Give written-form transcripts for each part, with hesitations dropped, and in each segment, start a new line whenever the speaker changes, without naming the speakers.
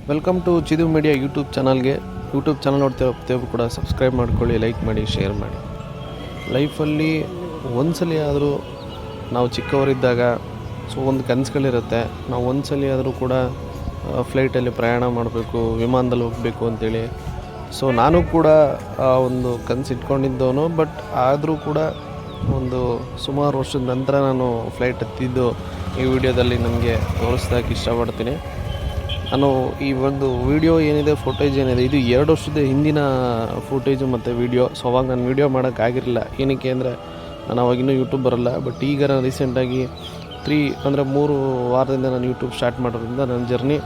Welcome to Chidu media YouTube ಚಾನಲ್ಗೆ. YouTube channel ನೋಡ್ತಿರೋ ಪ್ರತಿಯೊಬ್ಬರು ಕೂಡ ಸಬ್ಸ್ಕ್ರೈಬ್ ಮಾಡ್ಕೊಳ್ಳಿ, ಲೈಕ್ ಮಾಡಿ, ಶೇರ್ ಮಾಡಿ. ಲೈಫಲ್ಲಿ ಒಂದ್ಸಲಿ ಆದರೂ ನಾವು ಚಿಕ್ಕವರಿದ್ದಾಗ ಒಂದು ಕನಸುಗಳಿರುತ್ತೆ. ನಾವು ಒಂದ್ಸಲಿ ಆದರೂ ಕೂಡ ಫ್ಲೈಟಲ್ಲಿ ಪ್ರಯಾಣ ಮಾಡಬೇಕು, ವಿಮಾನದಲ್ಲಿ ಹೋಗಬೇಕು ಅಂತೇಳಿ. ನಾನು ಕೂಡ ಒಂದು ಕನಸು ಇಟ್ಕೊಂಡಿದ್ದವನು. ಬಟ್ ಆದರೂ ಕೂಡ ಒಂದು ಸುಮಾರು ವರ್ಷದ ನಂತರ ನಾನು ಫ್ಲೈಟ್ ಹತ್ತಿದ್ದು ಈ ವಿಡಿಯೋದಲ್ಲಿ ನನಗೆ ತೋರಿಸ್ದಾಕೆ ಇಷ್ಟಪಡ್ತೀನಿ. ನಾನು ಈ ಒಂದು ವಿಡಿಯೋ ಏನಿದೆ, ಫುಟೇಜ್ ಏನಿದೆ, ಇದು 2 ವರ್ಷದ ಹಿಂದಿನ ಫುಟೇಜು ಮತ್ತು ವಿಡಿಯೋ. ಅವಾಗ ನಾನು ವಿಡಿಯೋ ಮಾಡೋಕ್ಕಾಗಿರಲಿಲ್ಲ. ಏನಕ್ಕೆ ಅಂದರೆ ನಾನು ಅವಾಗಿನ್ನೂ ಯೂಟ್ಯೂಬ್ ಬರಲ್ಲ. ಬಟ್ ಈಗ ನಾನು ರೀಸೆಂಟಾಗಿ 3 ವಾರದಿಂದ ನಾನು ಯೂಟ್ಯೂಬ್ ಸ್ಟಾರ್ಟ್ ಮಾಡೋದ್ರಿಂದ ನನ್ನ ಜರ್ನಿ.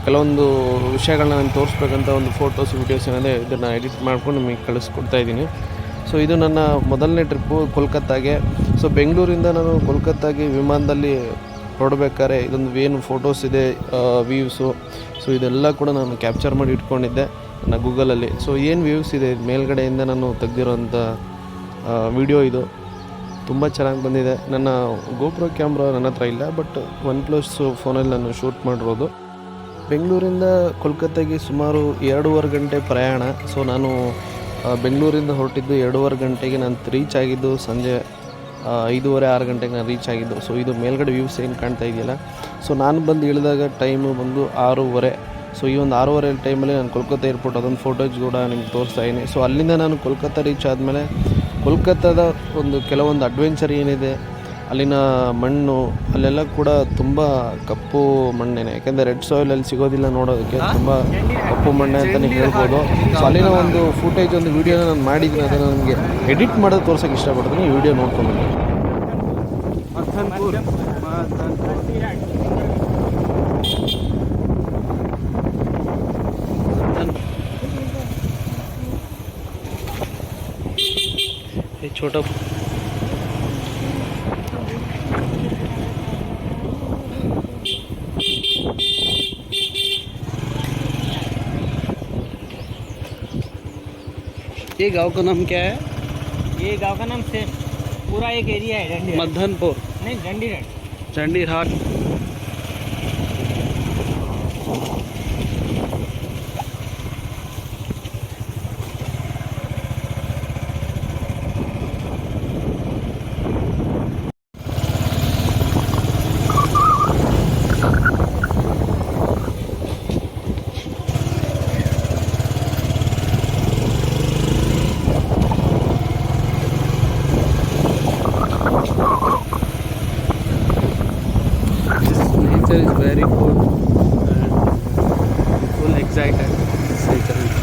ಕೆಲವೊಂದು ವಿಷಯಗಳನ್ನ ನಾನು ತೋರಿಸ್ಬೇಕಂತ ಒಂದು ಫೋಟೋಸ್, ವೀಡಿಯೋಸ್ ಏನಿದೆ ಇದನ್ನು ಎಡಿಟ್ ಮಾಡ್ಕೊಂಡು ನಿಮಗೆ ಕಳಿಸ್ಕೊಡ್ತಾಯಿದ್ದೀನಿ. ಇದು ನನ್ನ ಮೊದಲನೇ ಟ್ರಿಪ್ಪು ಕೋಲ್ಕತ್ತಾಗೆ. ಬೆಂಗಳೂರಿಂದ ನಾನು ಕೋಲ್ಕತ್ತಾಗೆ ವಿಮಾನದಲ್ಲಿ ಹೊರಡ್ಬೇಕಾದ್ರೆ ಇದೊಂದು ಏನು ಫೋಟೋಸ್ ಇದೆ, ವ್ಯೂಸು, ಇದೆಲ್ಲ ಕೂಡ ನಾನು ಕ್ಯಾಪ್ಚರ್ ಮಾಡಿ ಇಟ್ಕೊಂಡಿದ್ದೆ ನನ್ನ ಗೂಗಲಲ್ಲಿ. ಏನು ವ್ಯೂಸ್ ಇದೆ ಮೇಲ್ಗಡೆಯಿಂದ ನಾನು ತೆಗೆದಿರೋಂಥ ವಿಡಿಯೋ ಇದು ತುಂಬ ಚೆನ್ನಾಗಿ ಬಂದಿದೆ. ನನ್ನ ಗೋಪ್ರೋ ಕ್ಯಾಮ್ರಾ ನನ್ನ ಹತ್ರ ಇಲ್ಲ, ಬಟ್ OnePlus ಫೋನಲ್ಲಿ ನಾನು ಶೂಟ್ ಮಾಡಿರೋದು. ಬೆಂಗಳೂರಿಂದ ಕೋಲ್ಕತ್ತಾಗೆ ಸುಮಾರು 2.5 ಗಂಟೆ ಪ್ರಯಾಣ. ನಾನು ಬೆಂಗಳೂರಿಂದ ಹೊರಟಿದ್ದು 2.5 ಗಂಟೆಗೆ. ನಾನು ರೀಚ್ ಆಗಿದ್ದು ಸಂಜೆ 5:30-6 ಗಂಟೆಗೆ ನಾನು ರೀಚ್ ಆಗಿದ್ದು. ಇದು ಮೇಲ್ಗಡೆ ವ್ಯೂಸ್ ಏನು ಕಾಣ್ತಾ ಇದೆಯಲ್ಲ, ನಾನು ಬಂದು ಇಳಿದಾಗ ಟೈಮು ಬಂದು 6:30. ಈ ಒಂದು 6:30 ಟೈಮಲ್ಲಿ ನಾನು ಕೋಲ್ಕತ್ತಾ ಏರ್ಪೋರ್ಟ್ ಅದೊಂದು ಫೋಟೋಸ್ ಕೂಡ ನಿಮ್ಗೆ ತೋರಿಸ್ತಾ ಇದ್ದೀನಿ. ಅಲ್ಲಿಂದ ನಾನು ಕೋಲ್ಕತ್ತಾ ರೀಚ್ ಆದಮೇಲೆ ಕೋಲ್ಕತ್ತಾದ ಕೆಲವೊಂದು ಅಡ್ವೆಂಚರ್ ಏನಿದೆ, ಅಲ್ಲಿನ ಮಣ್ಣು ಅಲ್ಲೆಲ್ಲ ಕೂಡ ತುಂಬ ಕಪ್ಪು ಮಣ್ಣೇನೆ. ಯಾಕೆಂದರೆ ರೆಡ್ ಸಾಯಿಲಲ್ಲಿ ಸಿಗೋದಿಲ್ಲ ನೋಡೋದಕ್ಕೆ, ತುಂಬ ಕಪ್ಪು ಮಣ್ಣೆ ಅಂತಲೇ ಹೇಳ್ಬೋದು. ಅಲ್ಲಿನ ಒಂದು ಫುಟೇಜ್, ಒಂದು ವೀಡಿಯೋನ ನಾನು ಮಾಡಿದ್ದೀನಿ. ಅದನ್ನು ನನಗೆ ಎಡಿಟ್ ಮಾಡೋದು ತೋರ್ಸೋಕ್ಕೆ ಇಷ್ಟಪಡ್ತೀನಿ. ಈ ವಿಡಿಯೋ ನೋಡ್ಕೊಂಡು छोटा
ये गांव का नाम क्या है?
ये गांव का नाम से पूरा एक एरिया है
मदनपुर,
नहीं जंडीगढ़।
Chandigarh. Nature is very good and full excited. This nature is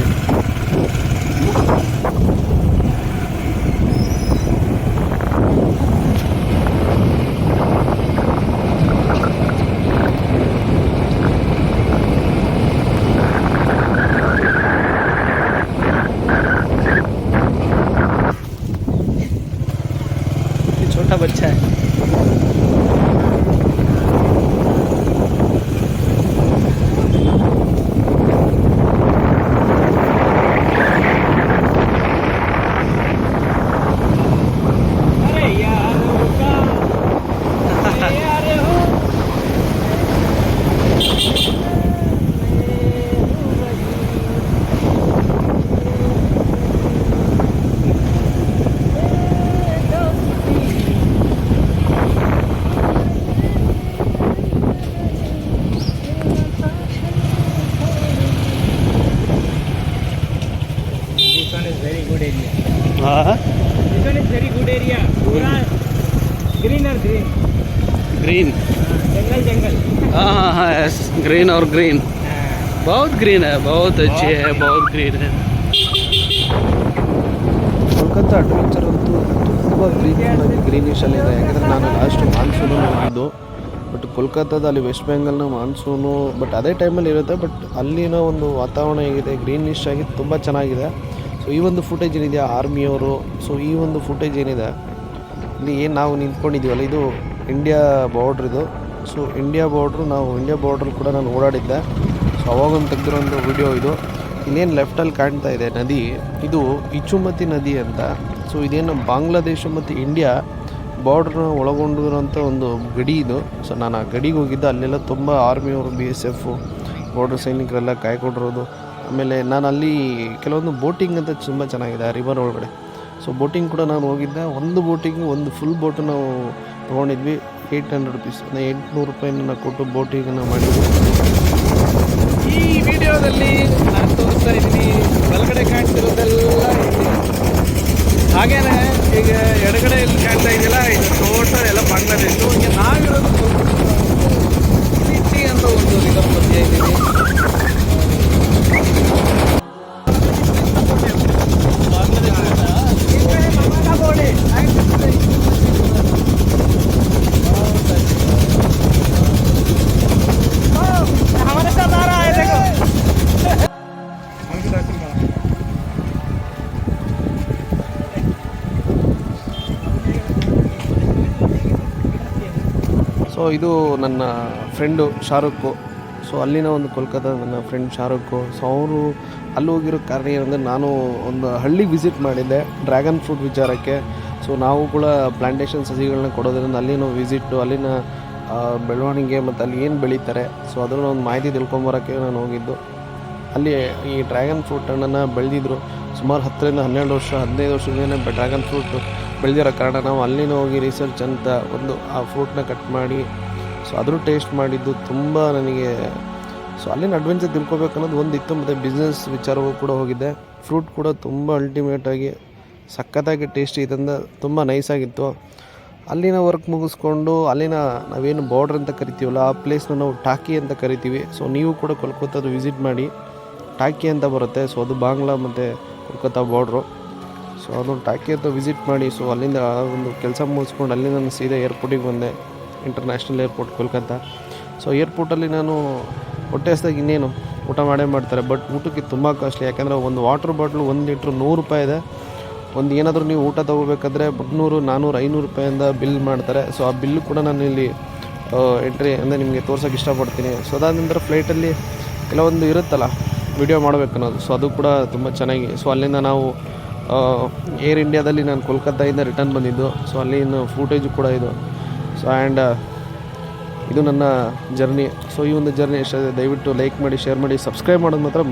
ये छोटा बच्चा है.
This one is very good area. पूरा green और green. जंगल.
हाँ, यस, ग्रीन और ग्रीन. बहुत ग्रीन है, बहुत अच्छी है, बहुत ग्रीन है.
ಕೋಲ್ಕತ್ತಾ ಅಡ್ವೆಂಚರ್ ಅಂತೂ ತುಂಬ ಗ್ರೀನಿಶಲ್ಲಿದೆ. ಯಾಕೆಂದರೆ ನಾನು ಲಾಸ್ಟ್ ಮಾನ್ಸೂನು ಹೋಗಿದ್ದು. ಬಟ್ ಕೋಲ್ಕತ್ತಾದಲ್ಲಿ ವೆಸ್ಟ್ ಬೆಂಗಾಲ್ನ ಮಾನ್ಸೂನು ಬಟ್ ಅದೇ ಟೈಮಲ್ಲಿ ಇರುತ್ತೆ. ಬಟ್ ಅಲ್ಲಿನ ಒಂದು ವಾತಾವರಣ ಹೇಗಿದೆ, ಗ್ರೀನಿಶ್ ಆಗಿ ತುಂಬ ಚೆನ್ನಾಗಿದೆ. ಈ ಒಂದು ಫುಟೇಜ್ ಏನಿದೆ ಆರ್ಮಿಯವರು, ಈ ಒಂದು ಫುಟೇಜ್ ಏನಿದೆ ಇಲ್ಲಿ ಏನು ನಾವು ನಿಂತ್ಕೊಂಡಿದ್ದೀವಲ್ಲ, ಇದು ಇಂಡಿಯಾ ಬಾರ್ಡ್ರ್ ಇದು. ಇಂಡಿಯಾ ಬಾರ್ಡ್ರ್ ಕೂಡ ನಾನು ಓಡಾಡಿದ್ದೆ. ಅವಾಗೊಂದು ತೆಗೆದಿರೋ ಒಂದು ವಿಡಿಯೋ ಇದು. ಇನ್ನೇನು ಲೆಫ್ಟಲ್ಲಿ ಕಾಣ್ತಾ ಇದೆ ನದಿ, ಇದು ಇಚುಮತಿ ನದಿ ಅಂತ. ಇದೇನು ಬಾಂಗ್ಲಾದೇಶ ಮತ್ತು ಇಂಡಿಯಾ ಬಾರ್ಡ್ರನ್ನ ಒಳಗೊಂಡಿರೋಂಥ ಒಂದು ಗಡಿ ಇದು. ನಾನು ಆ ಗಡಿಗೆ ಹೋಗಿದ್ದೆ. ಅಲ್ಲೆಲ್ಲ ತುಂಬ ಆರ್ಮಿಯವರು, BSF ಬಾರ್ಡರ್ ಸೈನಿಕರೆಲ್ಲ ಕಾಯ್ಕೊಂಡಿರೋದು. ಆಮೇಲೆ ನಾನು ಅಲ್ಲಿ ಕೆಲವೊಂದು ಬೋಟಿಂಗ್ ಅಂತ ತುಂಬ ಚೆನ್ನಾಗಿದೆ ಆ ರಿವರ್ ಒಳಗಡೆ. ಸೊ ಬೋಟಿಂಗ್ ಕೂಡ ನಾನು ಹೋಗಿದ್ದೆ. ಒಂದು ಬೋಟಿಂಗ್ ಒಂದು ಫುಲ್ ಬೋಟು ನಾವು ತೊಗೊಂಡಿದ್ವಿ. 800 ರುಪೀಸ್, 800 ರೂಪಾಯಿನ ಕೊಟ್ಟು ಬೋಟಿಂಗನ್ನು ಮಾಡಿದ್ವಿ.
ಈ ವಿಡಿಯೋದಲ್ಲಿ ನಾನು ತೋರಿಸ್ತಾ ಇದ್ದೀನಿ ಬಲಗಡೆ ಕಾಣ್ತಿರೋದೆಲ್ಲ ಇಲ್ಲಿ. ಹಾಗೇನೆ ಈಗ ಎಡಗಡೆ ಇಲ್ಲಿ ಕಾಣ್ತಾ ಇದೆಯಲ್ಲ ಇದು ಟೋಟಲ್ ಎಲ್ಲ ಬಾಂಗ್ಲಾದೇಶು. ಈಗ ನಾವಿರೋದು ಸಿಟಿ ಅಂತ ಒಂದು ರಿವರ್ ಮಧ್ಯೆ ಇದ್ದೀವಿ.
ಸೊ ಇದು ನನ್ನ ಫ್ರೆಂಡು ಶಾರುಖು. ಸೊ ಅಲ್ಲಿನ ಒಂದು ಕೋಲ್ಕತ್ತಾದ ನನ್ನ ಫ್ರೆಂಡ್ ಶಾರುಖು. ಸೊ ಅವರು ಅಲ್ಲಿ ಹೋಗಿರೋ ಕಾರಣ ಏನಂದರೆ, ನಾನು ಒಂದು ಹಳ್ಳಿಗೆ ವಿಸಿಟ್ ಮಾಡಿದ್ದೆ ಡ್ರ್ಯಾಗನ್ ಫ್ರೂಟ್ ವಿಚಾರಕ್ಕೆ. ಸೊ ನಾವು ಕೂಡ ಪ್ಲಾಂಟೇಶನ್ ಸಸಿಗಳನ್ನ ಕೊಡೋದ್ರಿಂದ ಅಲ್ಲಿನ ವಿಸಿಟ್ಟು, ಅಲ್ಲಿನ ಬೆಳವಣಿಗೆ ಮತ್ತು ಅಲ್ಲಿ ಏನು ಬೆಳೀತಾರೆ ಸೊ ಅದನ್ನ ಒಂದು ಮಾಹಿತಿ ತಿಳ್ಕೊಂಬರೋಕ್ಕೆ ನಾನು ಹೋಗಿದ್ದು. ಅಲ್ಲಿ ಈ ಡ್ರ್ಯಾಗನ್ ಫ್ರೂಟ್ ಹಣ್ಣನ್ನು ಬೆಳೆದಿದ್ರು ಸುಮಾರು 10ರಿಂದ 12 ವರ್ಷ 15 ವರ್ಷದಿಂದ ಡ್ರ್ಯಾಗನ್ ಫ್ರೂಟ್ ಬೆಳೆದಿರೋ ಕಾರಣ ನಾವು ಅಲ್ಲಿನ ಹೋಗಿ ರಿಸರ್ಚ್ ಅಂತ ಒಂದು ಆ ಫ್ರೂಟ್ನ ಕಟ್ ಮಾಡಿ ಸೊ ಅದ್ರ ಟೇಸ್ಟ್ ಮಾಡಿದ್ದು ತುಂಬ ನನಗೆ. ಸೊ ಅಲ್ಲಿನ ಅಡ್ವೆಂಚರ್ ತಿಳ್ಕೊಬೇಕು ಅನ್ನೋದು ಒಂದಿತ್ತು. ಮತ್ತು ಬಿಸ್ನೆಸ್ ವಿಚಾರವೂ ಕೂಡ ಹೋಗಿದ್ದೆ. ಫ್ರೂಟ್ ಕೂಡ ತುಂಬ ಅಲ್ಟಿಮೇಟಾಗಿ ಸಖತ್ತಾಗಿ ಟೇಸ್ಟಿ ಇದ್ದಂದ ತುಂಬ ನೈಸಾಗಿತ್ತು. ಅಲ್ಲಿನ ವರ್ಕ್ ಮುಗಿಸ್ಕೊಂಡು ಅಲ್ಲಿನ ನಾವೇನು ಬಾರ್ಡ್ರ್ ಅಂತ ಕರಿತೀವಲ್ಲ ಆ ಪ್ಲೇಸ್ನ ನಾವು ಟಾಕಿ ಅಂತ ಕರಿತೀವಿ. ಸೊ ನೀವು ಕೂಡ ಕೋಲ್ಕತ್ತಾದು ವಿಸಿಟ್ ಮಾಡಿ. ಟಾಕಿ ಅಂತ ಬರುತ್ತೆ. ಸೊ ಅದು ಬಾಂಗ್ಲಾ ಮತ್ತು ಕೋಲ್ಕತ್ತಾ ಬಾರ್ಡ್ರು. ಸೊ ಅದು ಟಾಕಿ ಅಂತ ವಿಸಿಟ್ ಮಾಡಿ. ಸೊ ಅಲ್ಲಿಂದ ಒಂದು ಕೆಲಸ ಮುಗಿಸ್ಕೊಂಡು ಅಲ್ಲಿಂದ ನಾನು ಸೀದಾ ಏರ್ಪೋರ್ಟಿಗೆ ಬಂದೆ, ಇಂಟರ್ನ್ಯಾಷನಲ್ ಏರ್ಪೋರ್ಟ್ ಕೋಲ್ಕತ್ತಾ. ಸೊ ಏರ್ಪೋರ್ಟಲ್ಲಿ ನಾನು ಹೊಟ್ಟೆ ಹಸ್ದಾಗ ಇನ್ನೇನು ಊಟ ಮಾಡೇ ಮಾಡ್ತಾರೆ, ಬಟ್ ಊಟಕ್ಕೆ ತುಂಬ ಕಾಸ್ಟ್ಲಿ. ಯಾಕೆಂದರೆ ಒಂದು ವಾಟರ್ ಬಾಟ್ಲು 1 ಲೀಟ್ರ್ 100 ರೂಪಾಯಿ ಇದೆ. ಒಂದು ಏನಾದರೂ ನೀವು ಊಟ ತೊಗೋಬೇಕಾದ್ರೆ 300, 400, 500 ರೂಪಾಯಿಂದ ಬಿಲ್ ಮಾಡ್ತಾರೆ. ಸೊ ಆ ಬಿಲ್ಲು ಕೂಡ ನಾನು ಇಲ್ಲಿ ಎಂಟ್ರಿ ಅಂದರೆ ನಿಮಗೆ ತೋರ್ಸೋಕ್ಕೆ ಇಷ್ಟಪಡ್ತೀನಿ. ಸೊ ಅದಾದ ನಂತರ ಫ್ಲೈಟಲ್ಲಿ ಕೆಲವೊಂದು ಇರುತ್ತಲ್ಲ ವಿಡಿಯೋ ಮಾಡಬೇಕನ್ನೋದು, ಸೊ ಅದು ಕೂಡ ತುಂಬ ಚೆನ್ನಾಗಿ. ಸೊ ಅಲ್ಲಿಂದ ನಾವು ಏರ್ ಇಂಡಿಯಾದಲ್ಲಿ ನಾನು ಕೋಲ್ಕತ್ತಾಯಿಂದ ರಿಟರ್ನ್ ಬಂದಿದ್ದು. ಸೊ ಅಲ್ಲಿನ ಫೂಟೇಜು ಕೂಡ ಇದು. ಸೊ ಆ್ಯಂಡ್ ಇದು ನನ್ನ ಜರ್ನಿ. ಸೊ ಈ ಒಂದು ಜರ್ನಿ ಎಷ್ಟಿದೆ ದಯವಿಟ್ಟು ಲೈಕ್ ಮಾಡಿ, ಶೇರ್ ಮಾಡಿ, ಸಬ್ಸ್ಕ್ರೈಬ್ ಮಾಡೋದು ಮಾತ್ರ